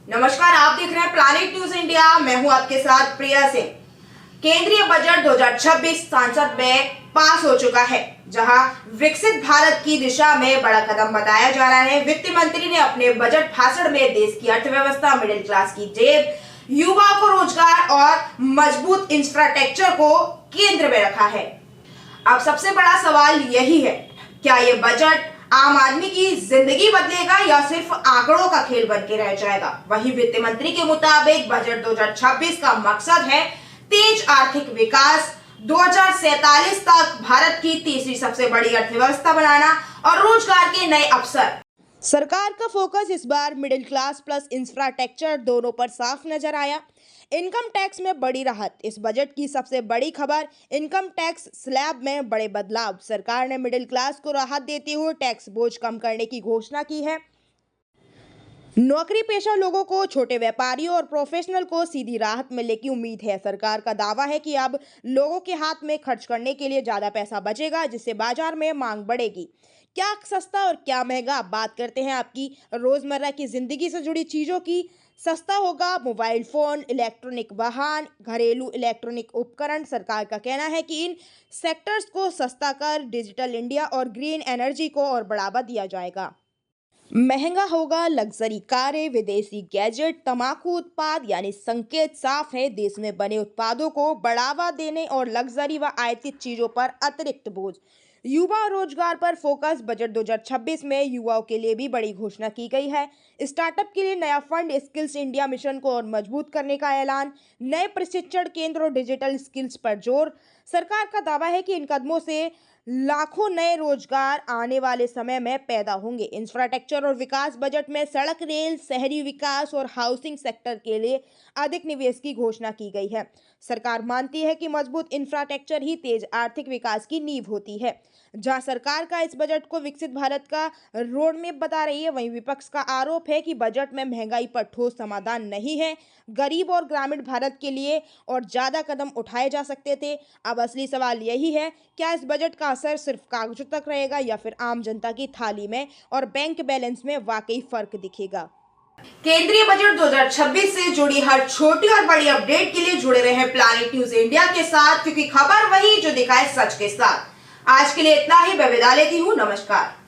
नमस्कार, आप देख रहे हैं प्लैनेट न्यूज इंडिया। मैं हूं आपके साथ प्रिया सिंह। केंद्रीय बजट 2026 संसद में पास हो चुका है, जहां विकसित भारत की दिशा में बड़ा कदम बताया जा रहा है। वित्त मंत्री ने अपने बजट भाषण में देश की अर्थव्यवस्था, मिडिल क्लास की जेब, युवाओं को रोजगार और मजबूत इंफ्रास्ट्रक्चर को केंद्र में रखा है। अब सबसे बड़ा सवाल यही है, क्या ये बजट आम आदमी की जिंदगी बदलेगा या सिर्फ आंकड़ों का खेल बन के रह जाएगा। वहीं वित्त मंत्री के मुताबिक बजट 2026 का मकसद है तेज आर्थिक विकास, 2047 तक भारत की तीसरी सबसे बड़ी अर्थव्यवस्था बनाना और रोजगार के नए अवसर। सरकार का फोकस इस बार मिडिल क्लास प्लस इंफ्रास्ट्रक्चर दोनों पर साफ नजर आया। इनकम टैक्स में बड़ी राहत। इस बजट की सबसे बड़ी खबर, इनकम टैक्स स्लैब में बड़े बदलाव। सरकार ने मिडिल क्लास को राहत देते हुए टैक्स बोझ कम करने की घोषणा की है। नौकरी पेशा लोगों को, छोटे व्यापारियों और प्रोफेशनल को सीधी राहत मिलने की उम्मीद है। सरकार का दावा है कि अब लोगों के हाथ में खर्च करने के लिए ज्यादा पैसा बचेगा, जिससे बाजार में मांग बढ़ेगी। क्या सस्ता और क्या महंगा, अब बात करते हैं आपकी रोजमर्रा की जिंदगी से जुड़ी चीजों की। सस्ता होगा मोबाइल फोन, इलेक्ट्रॉनिक वाहन, घरेलू इलेक्ट्रॉनिक उपकरण। सरकार का कहना है कि इन सेक्टर्स को सस्ता कर डिजिटल इंडिया और ग्रीन एनर्जी को और बढ़ावा दिया जाएगा। महंगा होगा लग्जरी कारें, विदेशी गैजेट, तंबाकू उत्पाद। यानी संकेत साफ है, देश में बने उत्पादों को बढ़ावा देने और लग्जरी व आयातित चीजों पर अतिरिक्त बोझ। युवा रोजगार पर फोकस। बजट 2026 में युवाओं के लिए भी बड़ी घोषणा की गई है। स्टार्टअप के लिए नया फंड, स्किल्स इंडिया मिशन को और मजबूत करने का ऐलान, नए प्रशिक्षण केंद्र और डिजिटल स्किल्स पर जोर। सरकार का दावा है कि इन कदमों से लाखों नए रोजगार आने वाले समय में पैदा होंगे। इंफ्रास्ट्रक्चर और विकास। बजट में सड़क, रेल, शहरी विकास और हाउसिंग सेक्टर के लिए अधिक निवेश की घोषणा की गई है। सरकार मानती है कि मजबूत इंफ्रास्ट्रक्चर ही तेज आर्थिक विकास की नींव होती है। जहां सरकार का इस बजट को विकसित भारत का रोडमैप बता रही है, वहीं विपक्ष का आरोप है कि बजट में महंगाई पर ठोस समाधान नहीं है। गरीब और ग्रामीण भारत के लिए और ज्यादा कदम उठाए जा सकते थे। अब असली सवाल यही है, क्या इस बजट का असर सिर्फ कागजों तक रहेगा या फिर आम जनता की थाली में और बैंक बैलेंस में वाकई फर्क दिखेगा। केंद्रीय बजट 2026 से जुड़ी हर छोटी और बड़ी अपडेट के लिए जुड़े रहे प्लैनेट न्यूज इंडिया के साथ, क्योंकि खबर वही जो दिखाए सच के साथ। आज के लिए इतना ही। मैं विदा लेती हूँ। नमस्कार।